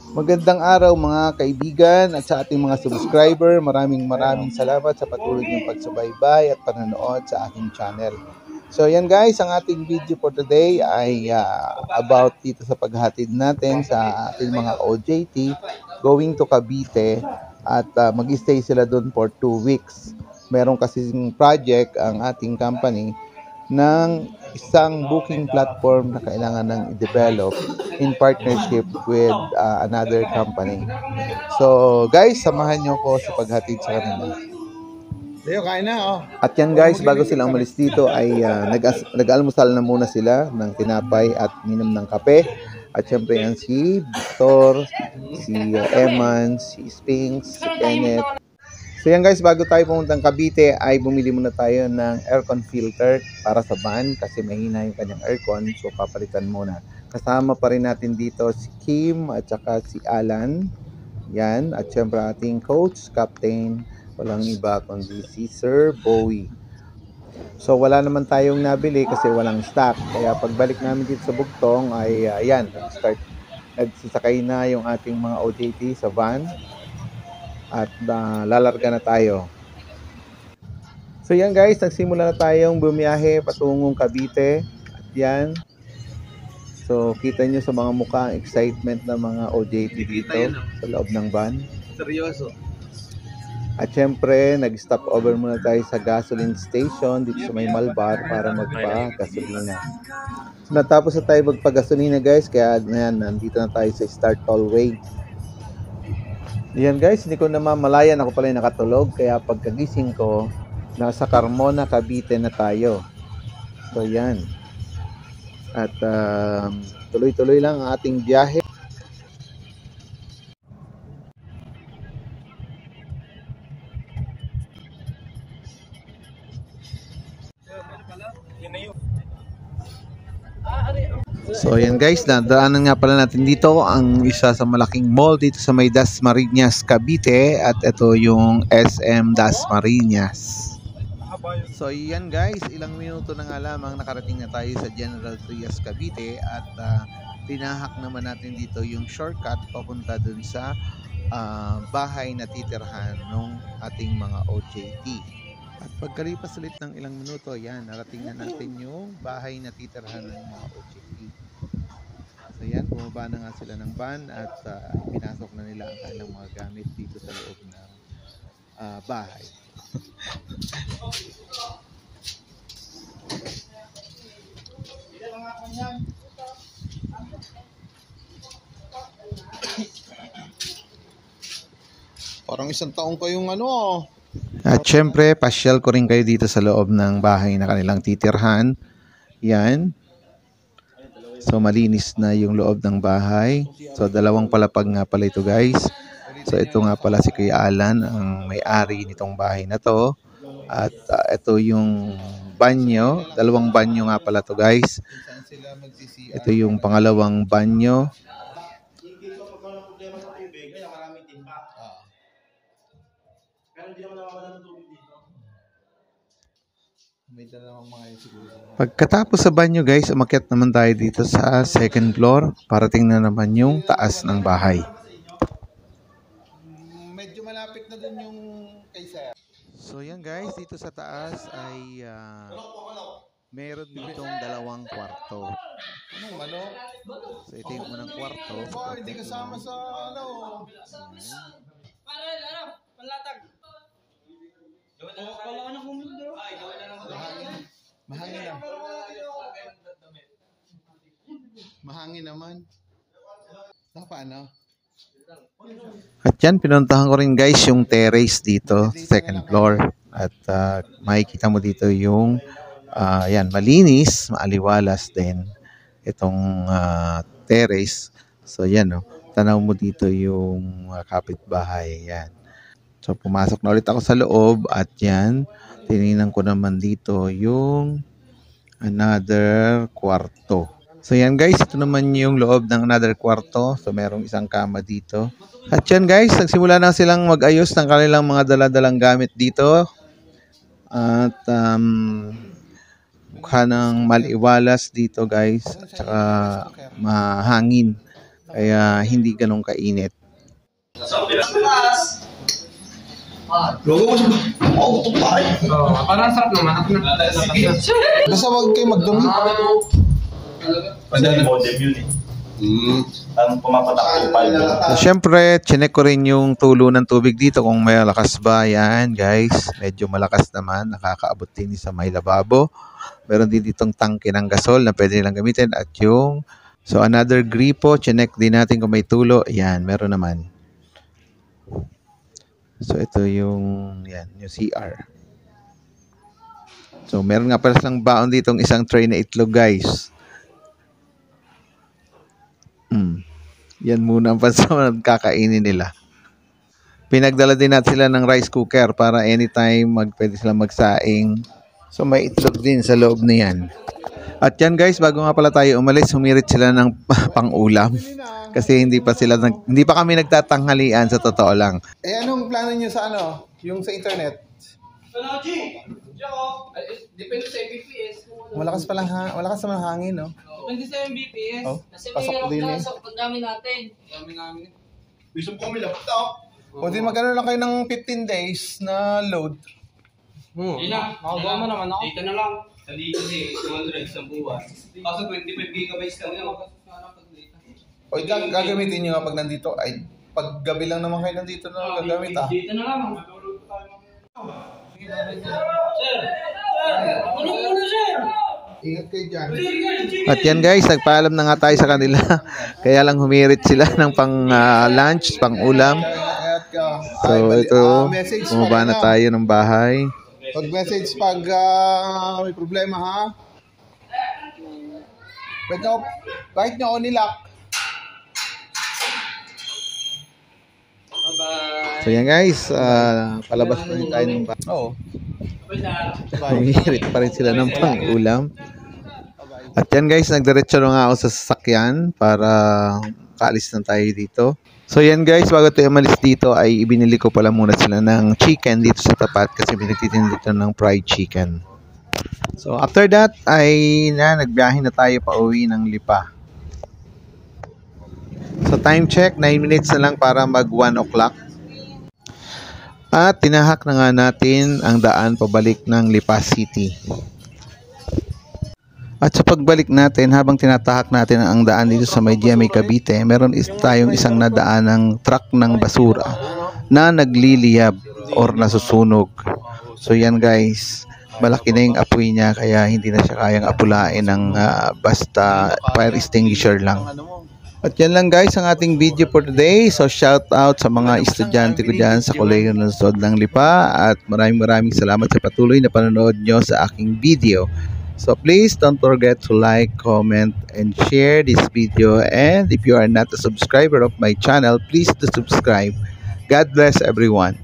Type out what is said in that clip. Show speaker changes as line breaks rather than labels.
Magandang araw mga kaibigan at sa ating mga subscriber. Maraming salamat sa patuloy niyong pagsubaybay at panonood sa aking channel. So yan guys, ang ating video for today ay about dito sa paghatid natin sa ating mga OJT going to Cavite at mag-stay sila doon for 2 weeks. Meron kasing project ang ating company ng isang booking platform na kailangan ng i-develop in partnership with another company. So guys, samahan nyo ko sa paghatid sa kanila.
Leo, kain na, oh.
At yan guys, bago sila umalis dito ay nag-almusal na muna sila ng tinapay at minom ng kape. At syempre yan si Victor, si Eman, si Spinks, si Kenneth. So yan guys, bago tayo pumuntang Cavite ay bumili muna tayo ng aircon filter para sa van kasi mahina yung kanyang aircon, so papalitan muna. Kasama pa rin natin dito si Kim at saka si Alan. Yan, at syempre ating coach, captain, walang iba kundi si Sir Bowie. So wala naman tayong nabili kasi walang stock. Kaya pagbalik namin dito sa Bugtong ay ayan, nagsasakay na yung ating mga OJT sa van. At lalarga na tayo. So yan guys, nagsimula na tayong bumiyahe patungong Cavite. At yan. So kita nyo sa mga mukha ang excitement ng mga OJT dito sa loob ng van.
Seryoso.
At syempre, nag-stop over muna tayo sa gasoline station dito sa may Malbar para magpa-gasolina. So natapos na tayo magpa-gasolina guys, kaya yan, nandito na tayo sa Start Tollway. Yan guys, hindi ko namamalayan, ako pala yung nakatulog, kaya pagkagising ko, nasa Carmona, Cavite na tayo. So yan. At tuloy-tuloy lang ang ating biyahe. So ayan guys, nadaanan nga pala natin dito ang isa sa malaking mall dito sa may Dasmariñas, Cavite, at ito yung SM Dasmariñas. So ayan guys, ilang minuto na nga lamang nakarating na tayo sa General Trias, Cavite, at tinahak naman natin dito yung shortcut papunta dun sa bahay na titirhan ng ating mga OJT. At pagkalipas ulit ng ilang minuto, yan, narating na natin yung bahay na titirhan ng mga OJT. So yan, bumaba na nga sila ng van at pinasok na nila ang kanilang mga gamit dito sa loob ng bahay.
Parang isang taong kayong ano.
At syempre, pasyal ko rin kayo dito sa loob ng bahay na kanilang titirhan. Yan. So malinis na yung loob ng bahay. So dalawang palapag nga pala ito guys. So ito nga pala si Kuya Alan, ang may-ari nitong bahay na to. At ito yung banyo. Dalawang banyo nga pala to guys. Ito yung pangalawang banyo. Pagkatapos sa banyo guys, umakyat naman tayo dito sa second floor para tingnan naman yung taas ng bahay.
Medyo malapit na dun yung kay Sir.
So yan guys, dito sa taas ay meron ditong dalawang kwarto.
Anong manok?
So ito yung unang kwarto.
Hindi kasama sa ano.
Panlatag.
Mahangin na. Mahangin naman. Paano?
At yan, pinuntahan ko rin guys yung terrace dito, second floor. At makikita mo dito yung yan, malinis, maaliwalas din itong terrace. So yan, tanaw mo dito yung kapitbahay. Yan. So pumasok na ulit ako sa loob at yan, tinignan ko naman dito yung another kwarto. So yan guys, ito naman yung loob ng another kwarto. So merong isang kama dito. At yan guys, nagsimula na silang mag-ayos ng kanilang mga daladalang gamit dito. At mukha ng maliwalas dito guys. At saka mahangin. Kaya hindi ganun kainit.
Parang sarap naman.
Basta wag kayo magdumi.
Kasi modem yun eh. Ang pumapatak 2.5.
So, syempre, chinek ko rin yung tulo ng tubig dito kung may lakas ba. Yan, guys. Medyo malakas naman. Nakakaabot din sa may lababo. Meron din ditong tangke ng gasol na pwede nilang gamitin. At yung, so another gripo, chinek din natin kung may tulo. Yan, meron naman. So, ito yung, yan, yung CR. So, meron nga pala silang baon ditong isang tray na itlog, guys. Yan muna ang pansamanang kakainin nila. Pinagdala din natin sila ng rice cooker para anytime pwede silang magsaing. So may itlog din sa loob na yan. At yan guys, bago nga pala tayo umalis, humirit sila ng pang-ulam. Kasi hindi pa kami nagtatanghalian sa totoo lang.
Eh anong plano niyo sa ano? Yung sa internet?
Depende sa Mbps.
Malakas naman ang hangin, no?
Depende sa Mbps.
Oh,
Kasi
pasok
may
din
hirap
eh.
na sa pagdami natin. Dami namin.
Gusto ko kami laptop.
O di magkano lang kayo ng 15 days na load?
Hindi na. Nakagawa mo naman ako.
Dito na lang. Sa dito eh, 200 sa buwan. Kaso 25 gigabytes lang yun.
O gagamitin nyo nga pag nandito. Ay, pag gabi lang naman kayo nandito na gagamit ah.
Dito na lang. Sir! Ano muna, sir?
Ingat kayo dyan.
At yan guys, nagpaalam na nga tayo sa kanila. Kaya lang humirit sila ng pang-lunch, pang-ulam.
Ingat ka.
So ito,
Message
bumaba na tayo ng bahay.
Pag-message pag may problema ha. Kahit nyo ako nilock.
Bye-bye.
So yan guys, palabas na rin tayo ng bahay.
Oo.
Humirit pa rin sila ng pang-ulam. At yan guys, nagdiretso na nga ako sa sasakyan para kaalis na tayo dito. So yan guys, bago tayo umalis dito ay ibinili ko pala muna sila ng chicken dito sa tapat kasi pinagtitinda dito ng fried chicken. So after that ay nagbiyahe na tayo pa uwi ng Lipa. So time check, 9 minutes na lang para mag 1 o'clock. At tinahak na nga natin ang daan pabalik ng Lipa City. At sa pagbalik natin, habang tinatahak natin ang daan dito sa may GMA Cavite, meron tayong isang nadaan ng truck ng basura na nagliliyab or nasusunog. So yan guys, malaki na yung apoy niya kaya hindi na siya kayang apulain ng basta fire extinguisher lang. At yan lang guys ang ating video for today. So shout out sa mga estudyante ko dyan sa Kolehiyo ng Lungsod ng Lipa at maraming salamat sa patuloy na panonood nyo sa aking video. So please don't forget to like, comment, and share this video. And if you are not a subscriber of my channel, please do subscribe. God bless everyone.